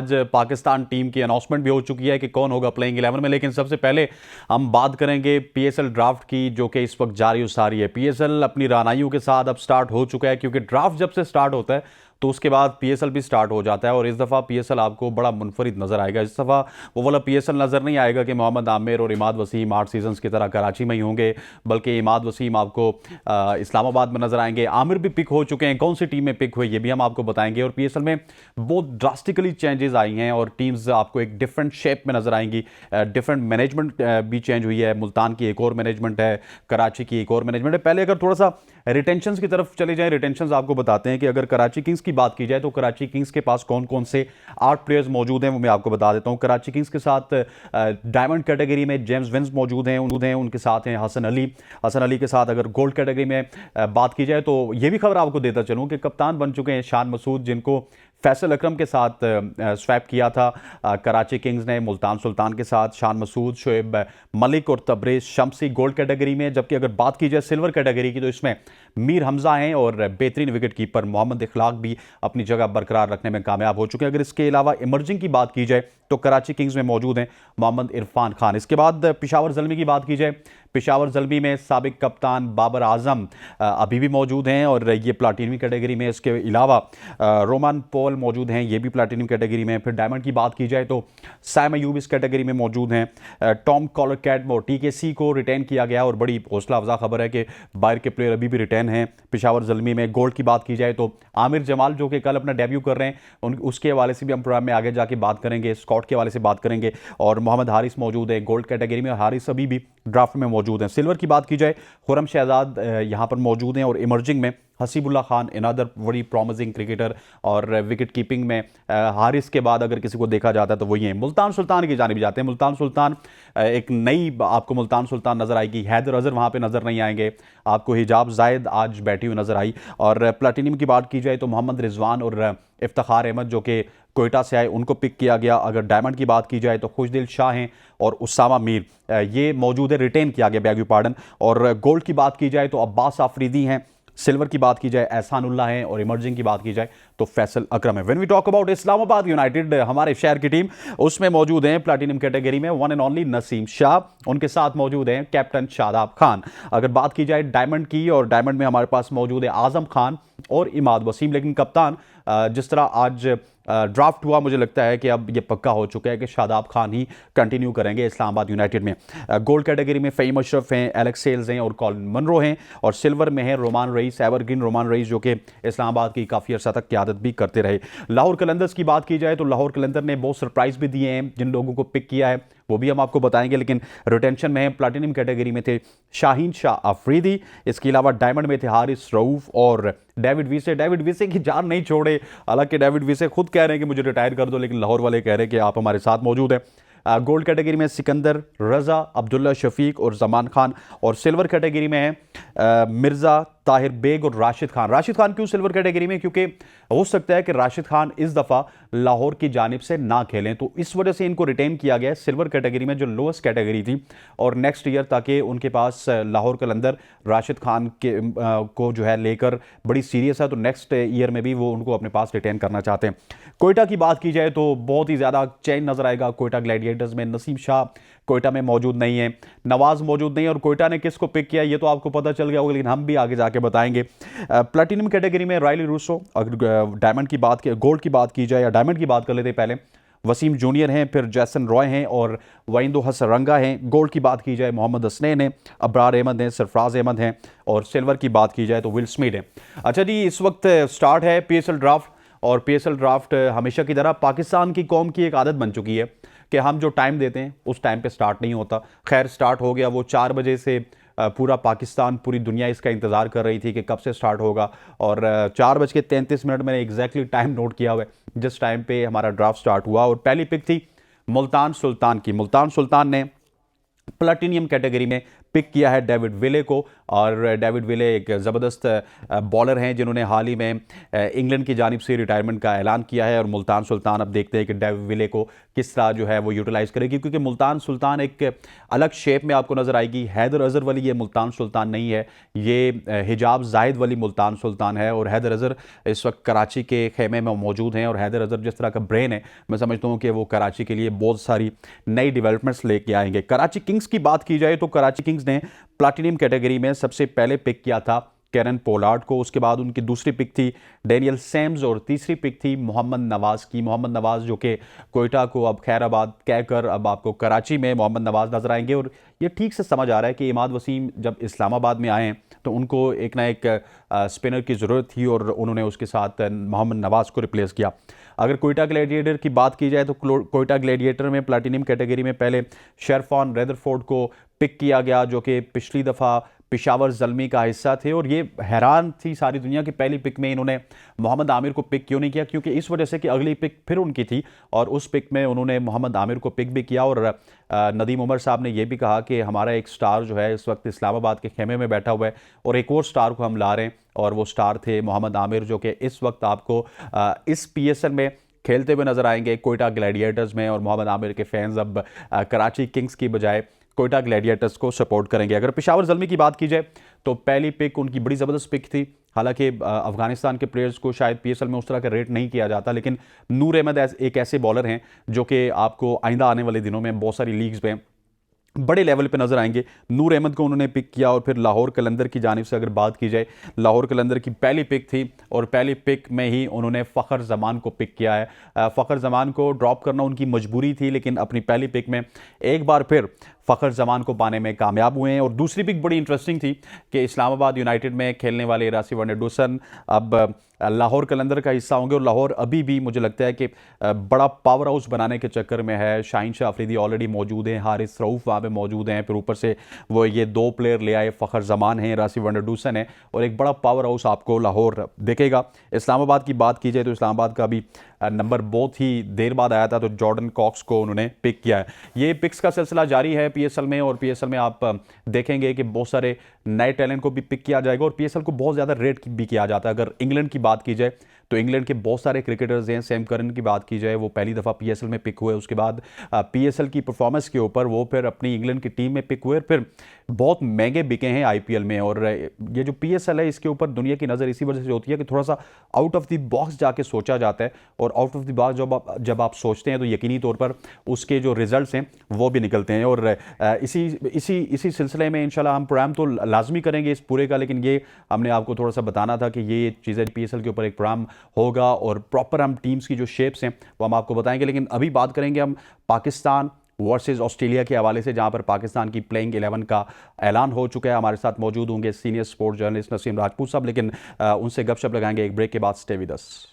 आज पाकिस्तान टीम की अनाउंसमेंट भी हो चुकी है कि कौन होगा प्लेइंग 11 में। लेकिन सबसे पहले हम बात करेंगे पीएसएल ड्राफ्ट की, जो कि इस वक्त जारी सारी है। पीएसएल अपनी रानाइयों के साथ अब स्टार्ट हो चुका है, क्योंकि ड्राफ्ट जब से स्टार्ट होता है तो उसके बाद पीएसएल भी स्टार्ट हो जाता है। और इस दफ़ा पीएसएल आपको बड़ा मुनफरिद नजर आएगा। इस दफ़ा वो वाला पीएसएल नजर नहीं आएगा कि मोहम्मद आमिर और इमाद वसीम 8 सीजन्स की तरह कराची में ही होंगे, बल्कि इमाद वसीम आपको इस्लामाबाद में नजर आएंगे। आमिर भी पिक हो चुके हैं, कौन सी टीम में पिक हुए ये भी हम आपको बताएंगे। और पीएसएल में बहुत ड्रास्टिकली चेंजेस आई हैं और टीम्स आपको एक डिफरेंट शेप में नजर आएंगी। डिफरेंट मैनेजमेंट भी चेंज हुई है। मुल्तान की एक और मैनेजमेंट है, कराची की एक और मैनेजमेंट है। पहले अगर थोड़ा सा रिटेंशंस की तरफ चले जाएं, रिटेंशंस आपको बताते हैं कि अगर कराची किंग्स की बात की जाए तो कराची किंग्स के पास कौन कौन से 8 प्लेयर्स मौजूद हैं वो मैं आपको बता देता हूं। कराची किंग्स के साथ डायमंड कैटेगरी में जेम्स विंस मौजूद हैं, उनके साथ हैं हसन अली के साथ अगर गोल्ड कैटेगरी में बात की जाए तो ये भी खबर आपको देता चलूं कि कप्तान बन चुके हैं शान मसूद, जिनको फैसल अकरम के साथ स्वैप किया था कराची किंग्स ने। मुल्तान सुल्तान के साथ शान मसूद, शोएब मलिक और तबरेज शम्सी गोल्ड कैटेगरी में। जबकि अगर बात की जाए सिल्वर कैटेगरी की तो इसमें मीर हमजा हैं और बेहतरीन विकेट कीपर मोहम्मद इखलाक भी अपनी जगह बरकरार रखने में कामयाब हो चुके हैं। अगर इसके अलावा इमर्जिंग की बात की जाए तो कराची किंग्स में मौजूद हैं मोहम्मद इरफान खान। इसके बाद पेशावर ज़ल्मी की बात की जाए, पेशावर ज़ल्मी में साबिक कप्तान बाबर आजम अभी भी मौजूद हैं और ये प्लाटिनम कैटेगरी में। इसके अलावा रोमान पॉल मौजूद हैं, ये भी प्लाटिनम कैटेगरी में। फिर डायमंड की बात की जाए तो सैम अयूब इस कैटेगरी में मौजूद हैं। टॉम कॉलरकैट और टीकेसी को रिटेन किया गया और बड़ी हौसला अफजा खबर है कि बाहर के प्लेयर अभी भी रिटेन हैं पेशावर ज़ल्मी में। गोल्ड की बात की जाए तो आमिर जमाल जो कि कल अपना डेब्यू कर रहे हैं, उसके हवाले से भी हम प्रोग्राम में आगे जाके बात करेंगे, स्कॉट के हवाले से बात करेंगे। और मोहम्मद हारिस मौजूद है गोल्ड कैटेगरी में, हारिस अभी भी ड्राफ्ट में मौजूद हैं। सिल्वर की बात की जाए खुरम शहजाद यहां पर मौजूद हैं और इमर्जिंग में हसीबुल्ला खान अनदर बड़ी प्रॉमिसिंग क्रिकेटर। और विकेट कीपिंग में हारिस के बाद अगर किसी को देखा जाता है तो वही है। मुल्तान सुल्तान की जानिब जाते हैं। मुल्तान सुल्तान एक नई आपको मुल्तान सुल्तान नजर आएगी। हैदर अजहर वहां पे नजर नहीं आएंगे आपको, हिजाब जायद आज बैठी हुई नजर आई। और प्लेटिनम की बात की जाए तो मोहम्मद रिजवान और इफ्तिखार अहमद जो कि कोयटा से आए उनको पिक किया गया। अगर डायमंड की बात की जाए तो खुशदिल शाह हैं और उसामा मीर ये मौजूद है, रिटेन किया गया, बैग पार्डन। और गोल्ड की बात की जाए तो अब्बास आफरीदी हैं। सिल्वर की बात की जाए एहसानुल्लाह हैं और इमर्जिंग की बात की जाए तो फैसल अकरम है। When we talk about Islamabad United, हमारे शहर की टीम, उसमें मौजूद हैं प्लैटिनम कैटेगरी में one and only Naseem Shah, उनके साथ मौजूद हैं कैप्टन शादाब खान। अगर बात की जाए डायमंड की, और डायमंड में हमारे पास मौजूद है आजम खान और इमाद वसीम। लेकिन कप्तान जिस तरह आज ड्राफ्ट हुआ, मुझे लगता है कि अब ये पक्का हो चुका है कि शादाब खान ही कंटिन्यू करेंगे इस्लामाबाद यूनाइटेड में। गोल्ड कैटेगरी में फ़हीम अशरफ हैं, एलेक्स सेल्स हैं और कॉलिन मनरो हैं। और सिल्वर में है Roman rice, evergreen Roman rice, जो कि इस्लामाबाद की काफ़ी अर्सा तक क़यादत भी करते रहे। लाहौर कलंदर्स की बात की जाए तो लाहौर कलंदर ने बहुत सरप्राइज भी दिए हैं, जिन लोगों को पिक किया है वो भी हम आपको बताएंगे। लेकिन रिटेंशन में प्लैटिनम कैटेगरी में थे शाहीन शाह अफरीदी, इसके अलावा डायमंड में थे हारिस रऊफ और डेविड वीसे। डेविड वीसे की जान नहीं छोड़े, हालांकि डेविड वीसे खुद कह रहे हैं कि मुझे रिटायर कर दो, लेकिन लाहौर वाले कह रहे हैं कि आप हमारे साथ मौजूद हैं। गोल्ड कैटेगरी में सिकंदर, रजा, अब्दुल्ला शफीक और जमान खान। और सिल्वर कैटेगरी में है मिर्ज़ा ताहिर बेग और राशिद खान। राशिद खान क्यों सिल्वर कैटेगरी में? क्योंकि हो सकता है कि राशिद खान इस दफ़ा लाहौर की जानिब से ना खेलें, तो इस वजह से इनको रिटेन किया गया है सिल्वर कैटेगरी में, जो लोएस्ट कैटेगरी थी। और नेक्स्ट ईयर ताकि उनके पास लाहौर कलंदर राशिद खान के को जो है लेकर बड़ी सीरियस है, तो नेक्स्ट ईयर में भी वो उनको अपने पास रिटेन करना चाहते हैं। कोयटा की बात की जाए तो बहुत ही ज़्यादा चेंज नजर आएगा कोयटा ग्लैडिएटर्स में। नसीम शाह कोयटा में मौजूद नहीं है, नवाज मौजूद नहीं है। और कोयटा ने किसको पिक किया ये तो आपको पता चल गया होगा, लेकिन हम भी आगे जाके बताएंगे। प्लैटिनम कैटेगरी में रायली रूसो। अगर डायमंड की बात की, गोल्ड की बात की जाए या डायमंड की बात कर लेते पहले, वसीम जूनियर हैं, फिर जैसन रॉय हैं और वहीदो हसरंगा हैं। गोल्ड की बात की जाए मोहम्मद हसनैन हैं, अबरार अहमद हैं, सरफराज अहमद हैं। और सिल्वर की बात की जाए तो विल स्मिथ हैं। अच्छा जी, इस वक्त स्टार्ट है पीएसएल ड्राफ्ट। और पीएसएल ड्राफ्ट हमेशा की तरह पाकिस्तान की कौम की एक आदत बन चुकी है कि हम जो टाइम देते हैं उस टाइम पे स्टार्ट नहीं होता। खैर स्टार्ट हो गया, वो 4 बजे से पूरा पाकिस्तान, पूरी दुनिया इसका इंतज़ार कर रही थी कि कब से स्टार्ट होगा। और 4:33 मैंने एग्जैक्टली टाइम नोट किया हुआ है जिस टाइम पे हमारा ड्राफ्ट स्टार्ट हुआ। और पहली पिक थी मुल्तान सुल्तान की। मुल्तान सुल्तान ने प्लैटिनियम कैटेगरी में पिक किया है डेविड विले को। और डेविड विले एक ज़बरदस्त बॉलर हैं जिन्होंने हाल ही में इंग्लैंड की जानिब से रिटायरमेंट का ऐलान किया है। और मुल्तान सुल्तान अब देखते हैं कि डेविड विले को किस तरह जो है वो यूटिलाइज़ करेगी, क्योंकि मुल्तान सुल्तान एक अलग शेप में आपको नज़र आएगी। हैदर अज़हर वाली ये मुल्तान सुल्तान नहीं है, ये हिजाब जाहिद वाली मुल्तान सुल्तान है। और हैदर अज़हर इस वक्त कराची के खेमे में मौजूद हैं। और हैदर अज़हर जिस तरह का ब्रेन है, मैं समझता हूँ कि वो कराची के लिए बहुत सारी नई डेवलपमेंट्स लेके आएंगे। कराची किंग्स की बात की जाए तो कराची किंग्स ने प्लैटिनम कैटेगरी में सबसे पहले पिक किया था कैरन पोलार्ड को। उसके बाद उनकी दूसरी पिक थी डेनियल सैम्स और तीसरी पिक थी मोहम्मद नवाज़ की। मोहम्मद नवाज़ जो कि कोयटा को अब खैराबाद कहकर अब आपको कराची में मोहम्मद नवाज़ नजर आएंगे। और ये ठीक से समझ आ रहा है कि इमाद वसीम जब इस्लामाबाद में आए हैं तो उनको एक ना एक स्पिनर की ज़रूरत थी और उन्होंने उसके साथ मोहम्मद नवाज़ को रिप्लेस किया। अगर कोयटा ग्लैडिएटर की बात की जाए तो कोयटा ग्लैडिएटर में प्लैटिनम कैटेगरी में पहले शेरफॉन रेदरफोर्ड को पिक किया गया, जो कि पिछली दफ़ा पेशावर ज़ल्मी का हिस्सा थे। और ये हैरान थी सारी दुनिया की पहली पिक में इन्होंने मोहम्मद आमिर को पिक क्यों नहीं किया, क्योंकि इस वजह से कि अगली पिक फिर उनकी थी और उस पिक में उन्होंने मोहम्मद आमिर को पिक भी किया। और नदीम उमर साहब ने यह भी कहा कि हमारा एक स्टार जो है इस वक्त इस्लामाबाद के खेमे में बैठा हुआ है और एक और स्टार को हम ला रहे हैं, और वो स्टार थे मोहम्मद आमिर, जो कि इस वक्त आपको इस PSL में खेलते हुए नजर आएंगे कोयटा ग्लैडिएटर्स में। और मोहम्मद आमिर के फैंस अब कराची किंग्स की बजाय कोयटा ग्लैडिएटर्स को सपोर्ट करेंगे। अगर पेशावर ज़ल्मी की बात की जाए तो पहली पिक उनकी बड़ी ज़बरदस्त पिक थी। हालांकि अफगानिस्तान के प्लेयर्स को शायद PSL में उस तरह का रेट नहीं किया जाता, लेकिन नूर अहमद एक ऐसे बॉलर हैं जो कि आपको आइंदा आने वाले दिनों में बहुत सारी लीग्स में बड़े लेवल पे नजर आएंगे। नूर अहमद को उन्होंने पिक किया। और फिर लाहौर कलंदर की जानिब से अगर बात की जाए, लाहौर कलंदर की पहली पिक थी और पहली पिक में ही उन्होंने फ़खर ज़मान को पिक किया है। फ़खर ज़मान को ड्रॉप करना उनकी मजबूरी थी, लेकिन अपनी पहली पिक में एक बार फिर फ़खर ज़मान को पाने में कामयाब हुए हैं। और दूसरी पिक बड़ी इंटरेस्टिंग थी कि इस्लामाबाद यूनाइटेड में खेलने वाले रासिफ वनडुसन अब लाहौर कलंदर का हिस्सा होंगे। और लाहौर अभी भी मुझे लगता है कि बड़ा पावर हाउस बनाने के चक्कर में है। शाहीन शाह अफरीदी ऑलरेडी मौजूद हैं, हारिस रऊफ़ वहाँ पे मौजूद हैं, फिर ऊपर से वो ये 2 प्लेयर ले आए, फ़खर ज़मान हैं, रासिफ वनडुसन है, और एक बड़ा पावर हाउस आपको लाहौर देखेगा। इस्लामाबाद की बात की जाए तो इस्लामाबाद का भी नंबर बहुत ही देर बाद आया था, तो जॉर्डन कॉक्स को उन्होंने पिक किया है। ये पिक्स का सिलसिला जारी है PSL में, और PSL में आप देखेंगे कि बहुत सारे नए टैलेंट को भी पिक किया जाएगा और PSL को बहुत ज़्यादा रेट भी किया जाता है। अगर इंग्लैंड की बात की जाए तो इंग्लैंड के बहुत सारे क्रिकेटर्स हैं। सैम करन की बात की जाए, वो पहली दफ़ा PSL में पिक हुए, उसके बाद PSL की परफॉर्मेंस के ऊपर वो फिर अपनी इंग्लैंड की टीम में पिक हुए, फिर बहुत महंगे बिके हैं IPL में। और ये जो PSL है इसके ऊपर दुनिया की नज़र इसी वजह से होती है कि थोड़ा सा आउट ऑफ द बॉक्स जाके सोचा जाता है, और आउट ऑफ द बॉक्स जब आप सोचते हैं तो यकीनी तौर पर उसके जो रिजल्ट्स हैं वो भी निकलते हैं। और इसी सिलसिले में इंशाल्लाह हम प्रोग्राम तो लाजमी करेंगे इस पूरे का, लेकिन ये हमने आपको थोड़ा सा बताना था कि ये चीज़ें PSL के ऊपर एक प्रोग्राम होगा और प्रॉपर हम टीम्स की जो शेप्स हैं वो हम आपको बताएंगे। लेकिन अभी बात करेंगे हम पाकिस्तान वर्सेस ऑस्ट्रेलिया के हवाले से, जहां पर पाकिस्तान की प्लेइंग 11 का ऐलान हो चुका है। हमारे साथ मौजूद होंगे senior sports journalist Naseem Rajput साहब, लेकिन उनसे गपशप लगाएंगे एक ब्रेक के बाद। Stay with us.